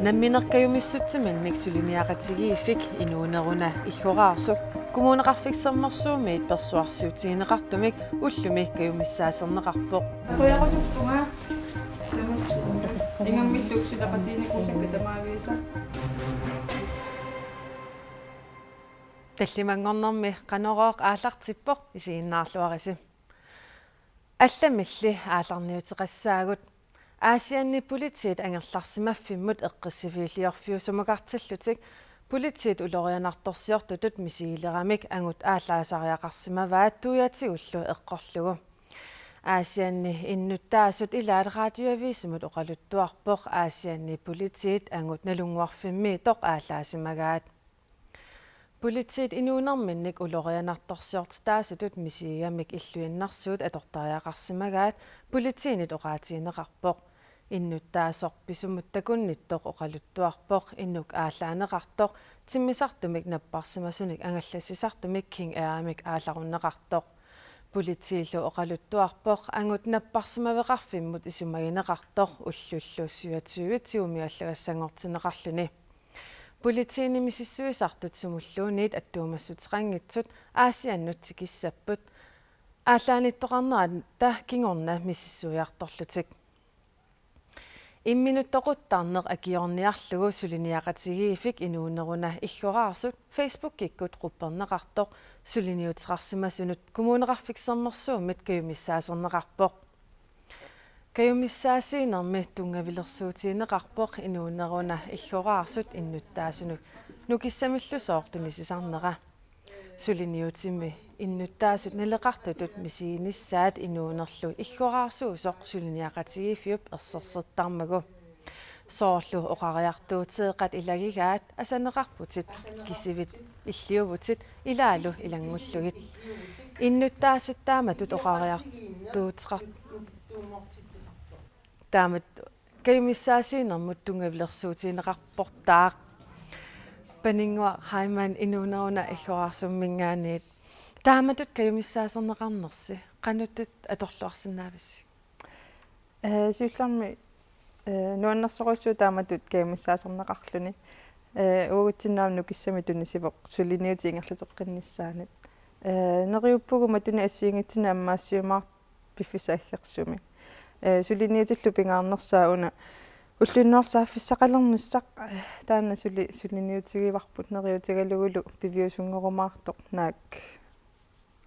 Намминеркаюмиссутсиманник сулиниақатигииффик инуунеруна иллораарсук кумуунеқарфиксэрмэрсуумиит персуарсиутигинеқартумик уллуми каюмиссаасернеқарпоқ Қояқусуттунга ингаммиллуксулақатиникусакка тамаависа таллимангорнэрми қанорооқ аалартиппоқ исигиннаарлуариси алламилли ааларниутеқассаагут Аасианни политиит ангерларсимаффиммут эққиссивииллиорфиусумакартиллутик политиит улорианарторсиортутут мисигилерамик ангут аалаасариақарсимаваат туятигуллу эққорлугу Аасианни иннуттаасут илаат радиоависимут оқалуттуарпоқ Аасианни политиит ангут налунгуарфимми тоқ аалаасимагаат политиит инуунэрминник улорианарторсиортаасутут мисигиамик иллуиннарсуут атортариақарсимагаат политиинит оқаатиинеқарпоқ иннуттаасоқ писумуттакунниттоқ оқалуттуарпоқ иннук аалаанеқартоқ тиммисартумик наппарсимасуник ангаллассисартумик кин аарамик ааларуннеқартоқ политииллу оқалуттуарпоқ ангут наппарсимавеқарфиммут исумагинеқартоқ уллуллуссуатсуит тиумиаллагассангортинеқарлуни политиини мисиссуисартут сумуллуунит аттуумассутеқангитсут аасианнут тикиссаппут ааллааниттоқарнерат та кингорна миссуиарторлутик имминуттоқуттарнеқ акиорниарлугу сулиниақатигиифик инуунеруна иллораарсут фейсбук киккут қуппернеқартоқ сулиниутеқарсимасунут кумуунеқарфиксэрмерсууммит каюмиссаасернеқарпоқ каюмиссаасиинерми тунгавилерсуутиинеқарпоқ инуунеруна иллораарсут иннуттаасунук нукиссамиллусоортуни сисарнера сулиниутимми иннуттаасут налеқартутут мисииниссаат инуунерлу иллораарсуусоқ сулиниақатигиифиуп ерсерсертармагу соорлу оқариартуутеэқат илагигаат асанеқарпутит кисивит иллиувутит илаалу илангуллугит иннуттаасуттааматут оқариартуутеқар таамат каюмиссаасиинермут тунгавилерсуутиинеқарпортаақ панингуа хайман инуунеруна иллораарсуммингаанит тааматут каюмиссаасернеқарнерси қануттут аторлуарсинаависи суулларми нуаннерсоруссуу тааматут каюмиссаасернеқарлуни уугутсинаам нукиссами тунисивоқ сулиниутиингерлутеққиннissaанит нериуппугума туни ассиингитсина аммаассиумаар пиффисааггерсуми сулиниутиллу пингаарнерсаа уллуннуарсааффиссақалерниссақ таана сулиниутигиварпут нериутигалугулу пивиусунгорумаартоқ наак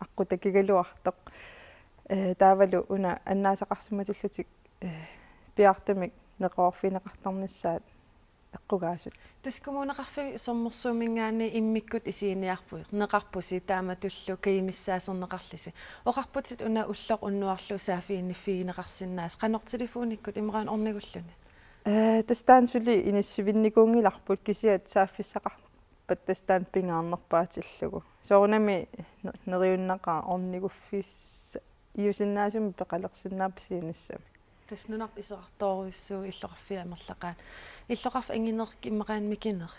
аққутакигалуартоқ таавалу уна аннаасақарсуматуллутик пиартамик неқорфинеқартарниссаат эққугаасут таскумунеқарфи соммерсуумингаани иммиккут исииниарпуи неқарпуси тааматуллу каимиссаасернеқарлиси оқарпутит уна уллоқ уннуарлу саафиинниффигинеқарсинаас қанортилифууниккут имраан орнигуллуни тастаан сули иниссивинникуунгиларпут кисиат сааффиссақарпат тастаан пингаарнерпаатиллугу соорунами нериуннақаа орнигуффис иусиннаасуми пеқалерсиннаапсииниссами таснунарп исеқартооруйссуу иллоқарфиамерлақаат иллоқарф ангинерки иммараан микинери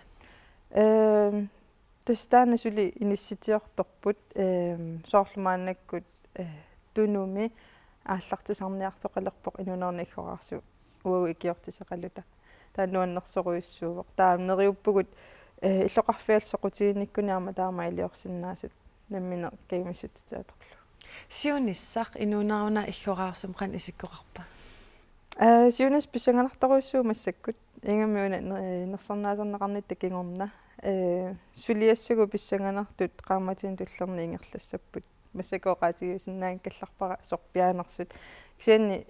тастаана сули инисситиорторпут соорлумааннаккут тунуми ааллартисарниартоқалерпоқ инунерни иллораарсу уагу икиортисеқалута тааннуаннерсоруйссуувоқ таам нериуппугут иллоқарфиалсоқутигинниккуниарма таама илиорсиннаасут наммине каймиссутитааторлу сиуниссақ инуунеруна иллораарсум қан исиккоқарпа сиунас писанганарторуйссуу массаккут ингаммиуна нерсарнаасернеқарнитта кингорна сулиассагу писсанганартут qaammatин туллерни ингерлассаппут массакооqaатигисиннаан калларпара сорпиаанерсут кисианни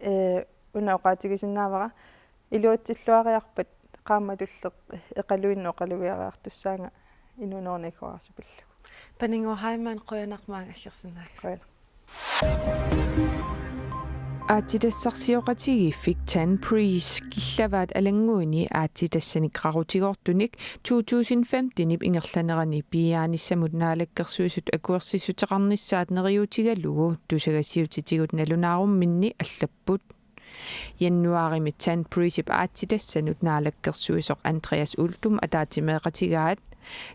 уна оqaатигисиннаавара илуатсиллуариарпат qaammatulleq эqaluinnu эqalugiariartussaanga инунерникуарсупиллагу панингуа хайман қоянармаан аллерсиннаак аатитассарсиоқатигиффик Tan Priest киллаваат алангуини аатитассаник рарутигортуник 2015 ингерланерани пиааниссамут наалаккерсуисут акуерсисутеқарниссаат нериутигалугу тусагасиутитигут налунаарумминни аллаппут Januarimi Tanbridge aatittassanut naalakkersuisoq Andreas Ultum ataatimeeqatigaat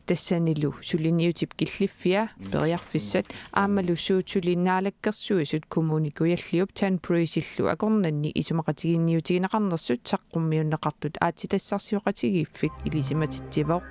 тассанилу сулиниутип киллиффиа периарфиссат аамалуссуутсули наалаккерсуисут коммуникуяллиуп Танбриджиллу акорнанни исумақатигинниутигинеқарнерсут саққуммиуннеқартут аатитассарсиоқатигииффик илисиматитсивоқ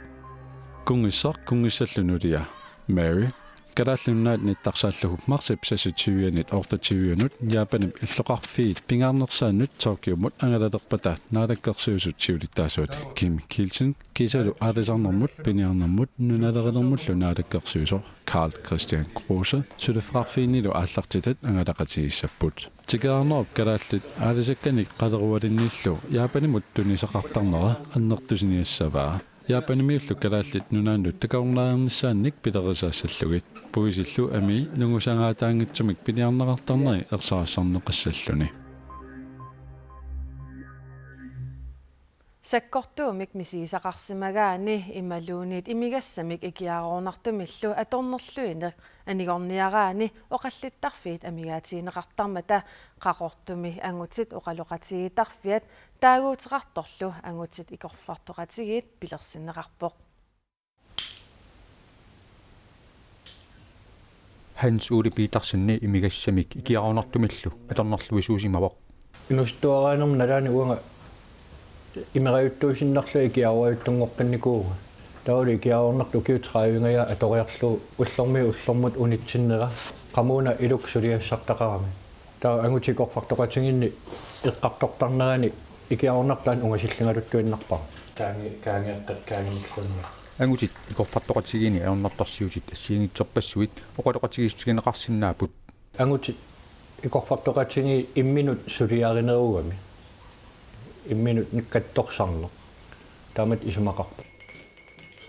кунгиссаллунулия Mary карааллуннаат ниттарсааллагуп марсип сасутивианит ортативианут яапаним иллоқарфиит пингаарнерсааннут Токиомут ангалалерпатаат наалаккерсуусут сиулиттаасуут Ким Килсен кисалу аалисарнэрмут пиниарнэрмут нуналерилэрмуллу наалаккерсуусо Карл Кристиан Крусе сулеффарфиинилу ааллартитат ангалақатигиссаппут тикаарнеруп карааллит аалисакканик қалеруалинниллу яапанимут тунисақартарнера аннертусиниассаваа яапанимиуллу калааллит нунааннут такаорнаарнissaanник пилерисаассаллугит пуисиллу ами нугусангаатаангитсумик пилиарнеқартарнери ерсаассарнеқассаллуни саккортуумик мисисақарсимагаани ималуунит имигассамик икиароорнартумиллу аторнерлуинер анигорниараани оқаллиттарфиит амигаатиинеқартармата қақортуми ангутит оқалоқатигитарфиат таагуутеқарторлу ангутит икорфартоқатигиит пилерсиннеқарпоқ Hans Ole Petersen imigassamik ikiaruunartumillu atornerluisuusimavoq инустуараанерм налаани уанга имериуттуусиннарлу икиаруаюттунгоққинникууга таули икиарууннарту киутраавингая аториарлу уллормут унитсиннера qamuna iluk suliassartaqarami taa angutikorfartoqatingинни эққартортарнерани икиарууннарлаан унгасиллингалуттуиннарпар каангеққаангиклунни ангутит икорфартоqatigini аернартарсиутит ассиингитсерпассуит оқалоqatigиссутигинеқарсинаапут ангутит икорфартоqatingi имминут сулиаринеругами имминут никкатторсарнеқ таамат исумақарпа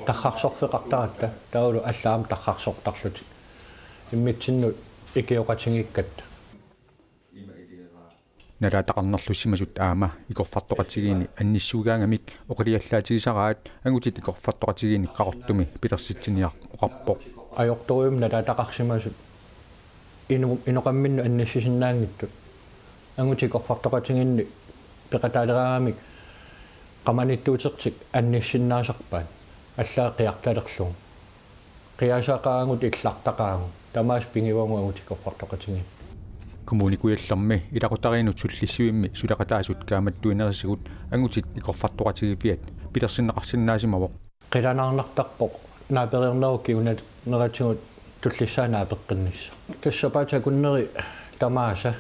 тархарсорфеқартаратта таулу аллаам тархарсортарлути иммитсиннут икиоqatingиккат налаатақарнерлуссимасут аама икорфартоqatigini анниссуугаангамик оқилиаллаатигисараат ангутит икорфартоqatigini қақортуми пилерситсиниар оқарпоқ ajortorium налаатақарсимасут иноқамминну анниссисиннаангиттут ангутикорфартоqatingинни пеқатаалераамик qamanittуутертик анниссиннаасарпаат аллаа қиарталерлугу қиасаақаангут иллартақаагу тамаас пингиваму ангутикорфартоqatingin коммуникуяллэрми илақутаринут суллиссуимми сулақатаасут кааматтуинерисигут ангутит икорфартоqatigippiat пилерсиннеқарсинаасимавоқ қиланаарнартарпоқ нааперернеруки унат нератигут туллиссаанаа пеққиннисса тассапаата куннери тамааса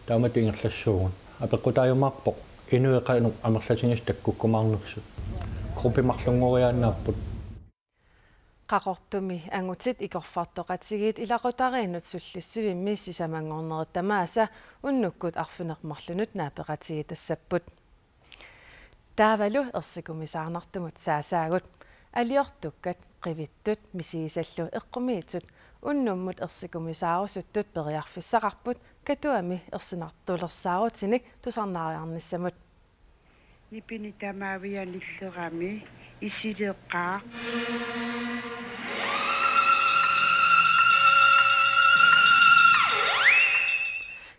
таамат ингерлассуугун апеққутаажумаарпоқ инуеқану амерлатингис таккуккумаарнерсу группимарлунгориааннаарпут qaqortumi angutit ikorfartoqatigit ilaqutariinut sullissivimmi sisamangorneret tamaasa unnukkut arfinermarlunut naapeqatigi tassapput taavalu ersikumisaarnartumut saasaagut aliortukkat qivittut misiisallu eqqumiitut unnummut ersikumisaarusuttut periarfissaqarput katuami ersinartulersaarutinik tusarnaariarnissamut nipini tamaavianillerami isileqqaa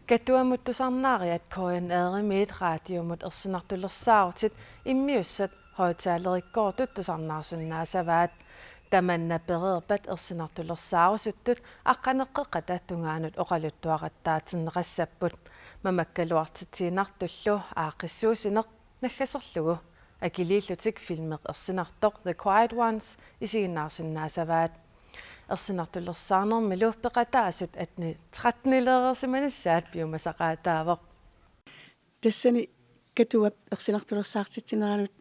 katuamut tusarnaariat koyan aadrimiit radiumut ersinartulersaarutit immiussat højtalerikkortut tusarnaarsinnaasavaat tamanna pereerpat ersinartulersaarusuttut aqqaneqqeqata tungaanut oqaluttuaqattaatineqassapput mamakkaluartitiinartullu aaqissuusineq naggaserlugu akiliillutik filmeq ersinartoq The Quiet Ones isiginnaarsinnaasavaat ersinartulersaarnermilu peqataasut atni 13-ileersimanissaat piumasaqaataavoq тассани катуап ерсинартулерсаартитсинеранут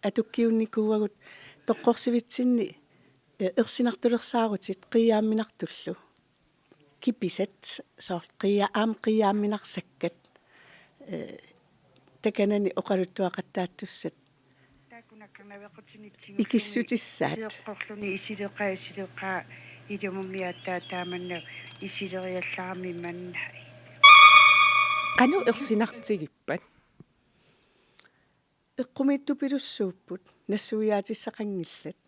атуккиунникууагут тоққорсивитсинни ерсинартулерсаарутит қиаамминартуллу киписат соор қиаамминарсаккат таканани оқалуттуақаттааттуссат икиссутиссаат сеққорлуни исилеқаа илумумиаттаа тааманна исилериалларами манна qanu ersinartigippat эққумиттупилуссууппут нассуиаатиссақангиллат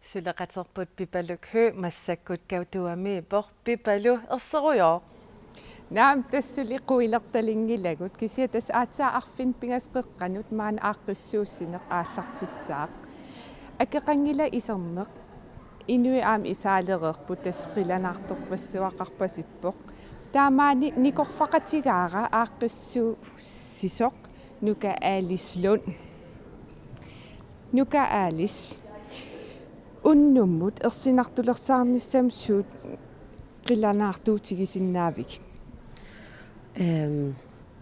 Suleqaterput pipaluk hø massakkut kautuamiipor pipalu erserujoq. Naam tassuli quilertalingilagut kisia tas aatsaarfin pingasqeqqanut maan aaqqissuussineq aallartissaaq. Akeqangila iserneq inui aam isaalereerput tas qilanaartorpassuaqarpasippoq. Taamaani nikorfaqatigaara aaqqissuussisoq nuka aalislun. Nuka aalis unnummut ersinartulersaarnissam suut qilanaartuutigisinnaavik.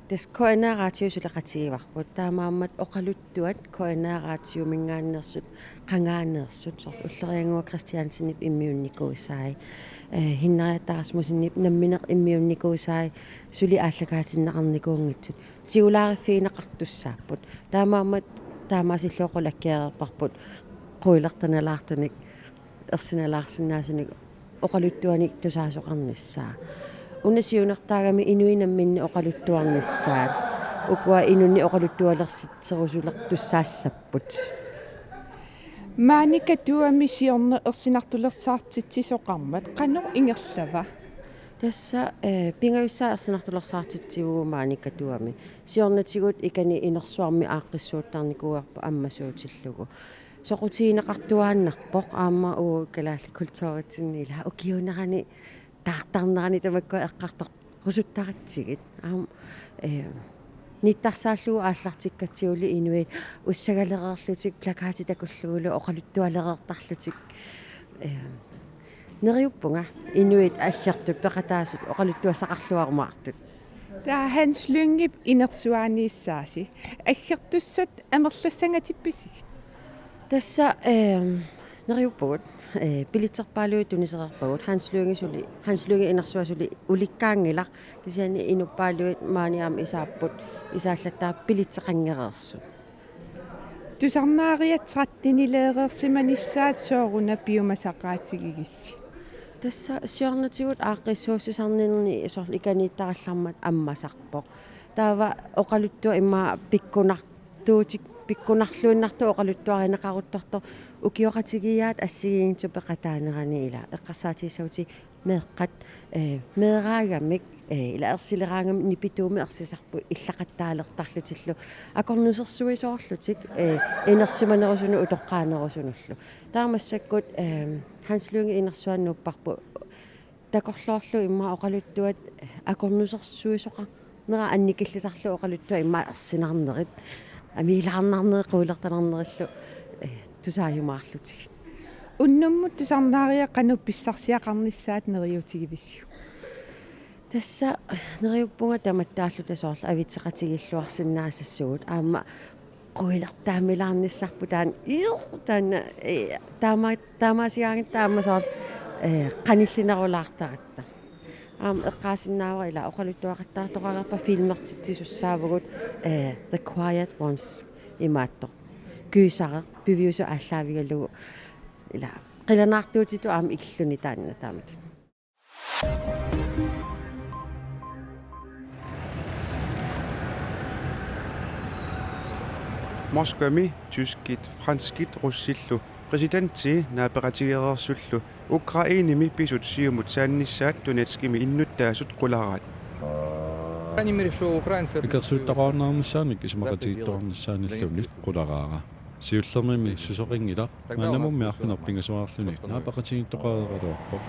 Tas koinaaraatio suleqatigivarput taamaammat oqaluttuat koinaaraatio mingaannersut qangaanersut sor ulleriangua Christiansinip immiunnikuusaai hinnariataarasmusinnip nammineq immiunnikuusaai suli aallakaatinneqarnikuungitsut tiulaarifiineqartussaapпут taamaammat taamaasillooqulakkiareerparput quilertanalaartunik ersinalaarsinnaasunik oqaluttuanik tusaasoqarnissaa unasiunertaagami inuinamminni oqaluttuarnissaat ukua inunni oqaluttualersittserusulertussaassapпут maanika tuami siorne ersinartulersaartitsisoqarmat qanor ingerlava tassa pingayussaa ersinartulersaartitsiugu maanika tuami siornatigut ikani inersuarmi aaqqissuuttarnikuuarpa ammasuutillugu soqutiineqartuaannarpoq aamma uu kalaalli kultuuritinniila ukiunerani taartarnerani tamakku eqqartor rusuttaratsigit aam nittarsaallugu aallartikkatsiuli inuit ussagalereerlutik plakaatitakullugulu oqaluttualereertarlutik neriuppunga inuit аллертут пеқатаасут оқалуттуассақарлуармаартут taa Hans Lyngip inersuaaniissaasi аггертуссат амерлассангатипписиг тасса neriuppugut pilitserpaaluit tunisерерпагут Hans Lynge инерсуасули уликкаангила кисиани инуппаалуит маниам исааппут исааллаттаа pilitseqangereersut тусарнаариат траттинилеерерсиманissaat сооруна пиумасақаатигигисси тасса сиорнатигут ааққиссууссисарнерни сорл иканииттараллармат аммасарпоқ таава оқалуттуа имма пиккунартуутик пиккунарлуиннарту оқалуттуаринеқарутторто укиоқатигиаат ассигиинту пеқатаанерани ила эққарсаатиссаути меэққат меэраагаммик ила ерсилераангам нипитууми ерсисарпу иллақаттаалертарлутиллу акорнусерсуисоорлутик инерсиманерусуну утоққаанерусунуллу таамассаккут Hans Lynge инерсуаннуппарпу такорлоорлу имма оқалуттуат акорнусерсуисоқа нера анникиллисарлу оқалуттуа имма ерсинарнерит амилаарнарнери қуулертанарнериллу тусааюмаарлутик уннуммут тусарнаариа қану писсарсиақарнissaат нериутигивиссу тасса нериуппунга таматтааллута соорла авитсеқатигиллуарсиннаасассуут аама қуилертаамилаарниссарпу таан таана таамаасиаангит таама соорл қаниллинерулаартаратта аама эққаасиннаава ила оқалуттуақаттаартоқарерпа филмертитсусsaавгут The Quiet Ones имаатто күйсаре пивиусу ааллаавигалугу ила қиланаартуутиту аама иллуни таанна таамат Moskvami, tyskit, franskit, russillu, presidentsi naapeqatigereersullu, Ukrainimi pisut siumut saannissaat Donetskimi innuttasut qularaat. Ikersuuttaqaarnaarnissaamik isumaqatigiittornissaanilluni qularaara. Siullermimi susoqingila manamummi arfinerpingasuarluni naapeqatigiittoqareeraluarpoq.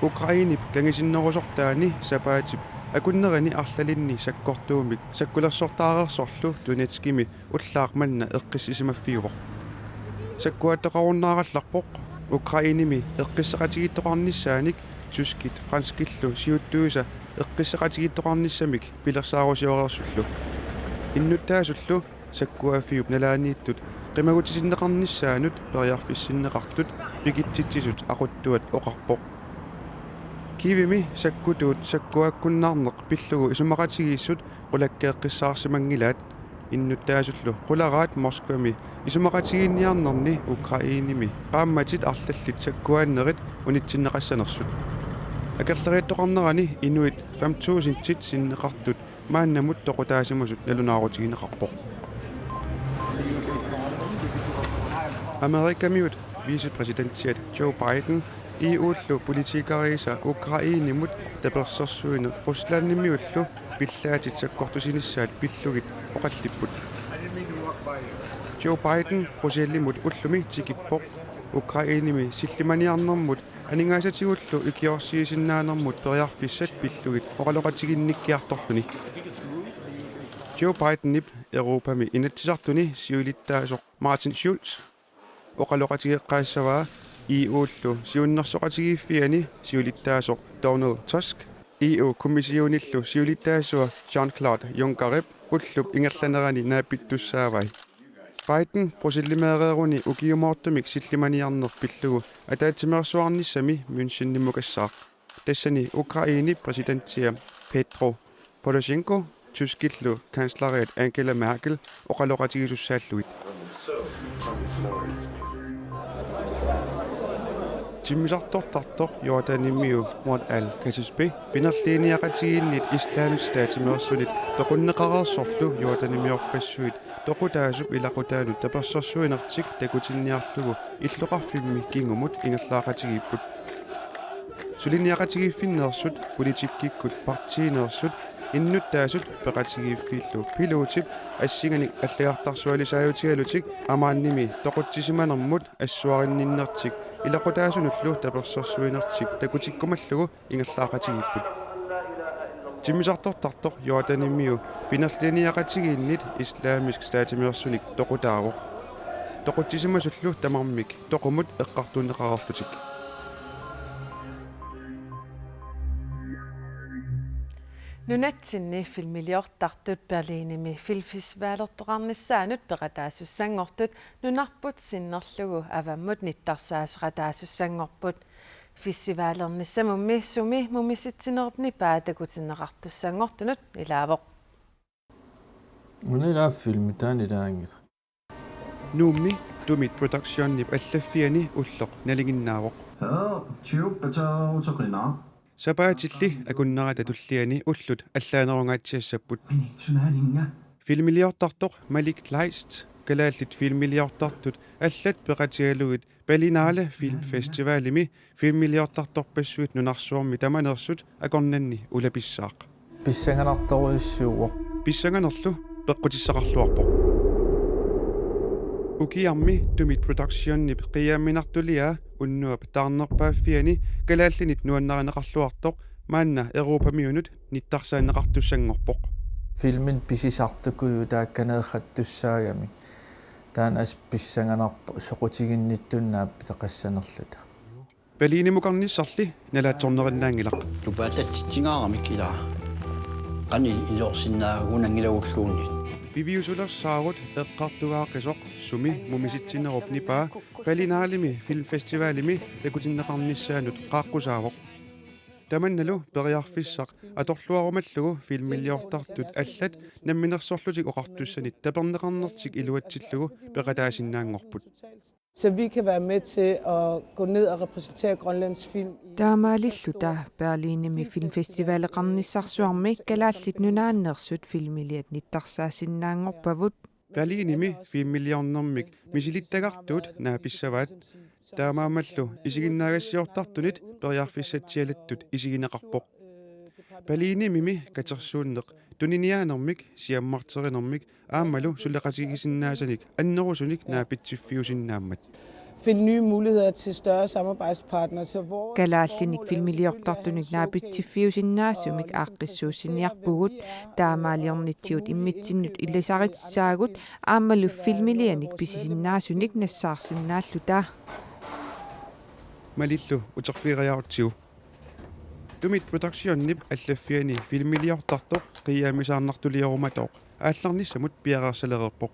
Ukrainip kangisinnerusortaani sapaatip akunnerini arlalinni sakkortuumik sakkulersortaareersorlu Donetskimi ullaaqmanna eqqissisimaffiguvoq. Sakkuattaqarunnaarallarpoq Ukrainimi eqqisseqatigiittoqarnissaanik tyskit franskillu siuttuusa eqqisseqatigiittoqarnissamik pilersaarusiorersullu innuttaasullu sakkuafiup nalaaniittut qimagutisinneqarnissaanut periarfissinneqartut pikittitsisut aquttuat oqarpoq kivimi sakkutuut sakkuakkunnaarneq pillugu isumaqatigiissut qulakkeeqqissaarsimangilaat innuttaasullu qularaat Moskvami isumaqatigiinniarnerni Ukrainimi qaammatit arlallit sakkuaannerit unitsinneqassanersut akerleriittoqarnerani inuit 5000 tit sinneqartut maannamut toqutaasimusut nalunaarutigineqarpoq Amerikamiut vicepræsidentiat Joe Biden EUllu politikariisa Ukrainimut tapersersuinu Ruslandnimiullu pillaatitsakkortusinissaat pillugit oqallipput. Joe Biden Rusiallimut ullumi tikippoq Ukrainimi sillimaniarnermut aningaasatигуллу ikiorsiisinnaanermut periarfissat pillugit oqaloqatiginnikkiartorluni. Joe Bidenip Europami inatsisartuni siulittaasoq Martin Schulz oqaloqatigeqqaassavaa EUllu siunnersoqatigiiffiani siulittaasoq Donald Tusk EU-kommissionillu siulittaasua Jean-Claude Juncker ullup ingerlanerani naapittussaavai. Biden prosillimeereeruni ukiumoortumik sillimaniarner pillugu ataatimersuarnissami München-nimukassaaq. Tassani Ukraini presidenttia Petro Poroshenko Tyskillu kansleriat Angela Merkel oqaloqatigisussaallugit. Timisartortartor Jordanimiu Muad al-Kasisbi pinerliiniaqatigiinnit Islamic State-mersunit toqunneqarersorlu Jordanimiorpassuit toqutaasup ilaqutaanut tapersersuinertik takutinniarlugu illoqarfimmi kingumut ingerlaaqatigiipput. Suliniaqatigiiffinneersut politikkikkut partiineersut innuttaasut peqatigiiffiillu piluutip assinganik alliartarsualisaautigalutik amaannimi toquttisimanermut assuarinninnertik ilaqutaasunullu tapersersuinertik takutikkumallugu ingerlaaqatigiipput. Timisartortartor Jordanimiu pinerliiniaqatigiinnit Islamisk State-mersunik toqutaagoq. Toquttisimasullu tamarmik toqumut eqqartunneqarerlutik. Nunatsinni filmiliortartut Berliinimi filfestivaalertoqarnissaanut peqataasussanngortut nunarput sinnerlugu avammut nittarsaasqataasussanngorput festivaalernissamummi sumi mumisitsinerupni paatakutinneqartussanngortunut ilaavoq. Unilaaffilmi taanilaangit. Nuummi tumit productionnip allaffiani ulloq nalinginnaavoq. Sapaatilli akunnerata tulliani ullut allaanerungaatsiassapput. Filmiliortartoq Malik Leist kalaallit filmiliortartut allat peqatigalugit Berlinale Filmfestivaalimi filmiliortartorpassuit nunarsuormi tamanersut akornanni ulapissaaq. Pissanganartoruissuuq. Pissanganerlu peqqutissaqarluarpoq. Ukiarmi tumit productionnip qiyaamminartulia unnuap taarnerpaaffiani kalaallinit nuannarineqarluartoq maanna Europamiunut nittarsaanneqartussangorpoq. Filmin pisisartukuyu taakkaneerrattussaagami taan as pissanganarpo soqutiginnittunnaap teqassanerluta. Berliinimuqarnissarli nalaatornerinnaangilaq. Tupaatatsingaarami kilaa. Qani ilorsinnaagunangilagulluunni. Piviusulersaarut eqqartugaaqqisoq sumi mumisitsinnerup nipaa Berlinaalimi filmfestivaalimi takutinneqarnissaanut qaaqqusaaroq. Tamannalu periarfissaq atorluarumallugu filmiliortartut allat namminersorlutik oqartussanit taperneqarnertik iluatsillugu peqataasinnaangorput. Så vi kan være med til at gå ned og repræsentere Grønlands film. Taamaalilluta Berliinimi filmfestivaaleqarnissarsuarmi kalaallit nunaannersut filmiliat nittarsaasinnaaangorpavut Berliinimi filmiliornermik misilittagartuut naapissavaat taamaamallu isiginnaagassiortartunit periarfissatsialattut isigineqarpoq. Berliinimimi katersuunneq tuniniaanermik siammarterinermik aammalu sulleqatigisinnaassanik annerusunik naapitsiffiusinnaammat. Finde nye muligheder til større samarbejdspartnere så vores kalaallinik filmiliortartunik naapitsiffiusinnaasumik aaqqissuussiniarpugut taamaaliornittigut immitsinnut illisaritsaagut aammalu filmilianik pisisinnaasunnik nassaarsinnaalluta Malillu uterfiiriarutigu. Tumit productionnip allaffiani filmiliortartoq qiyaamisaarnartuliorumatoq aallarnissamut piaqersalererpoq.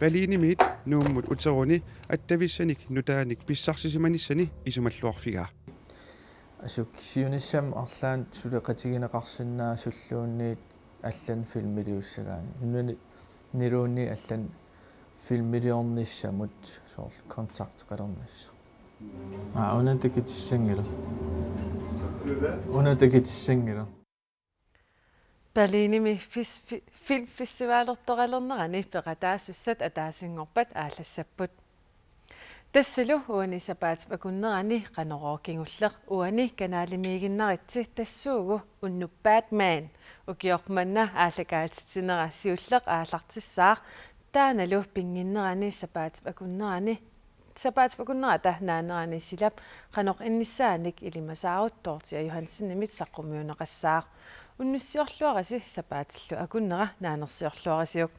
Berliinimit nuummut uteruni attavissanik nutaanik pissarsisimannissani isumalluarfigaa. Asuk siunissam arlaan suleqatigineqarsinnaasulluunniit allan filmiliussagaani niluunni allan filmiliornissamut soorl kontaktqalernassa. Unatakitissangila. Berliinimi filmfestivaalertoqalernerani peqataasussat ataasinngorpat aallassaput. тассалу уани сапаат пакуннерани канороокингуллер уани канаалимигиннаritsi тассуугу унну Batman укиорманна аалакаатитсинера сиуллеқ аалартиссаар тааналу пингиннерани сапаат пакуннерани сапаат пакуннера тахнаанерани силап каноқ иннссааник илимасааруттоортиа Johansen имит саққумиунеқассаар уннуссиорлуараси сапаатиллу акуннера наанерсиорлуарасиук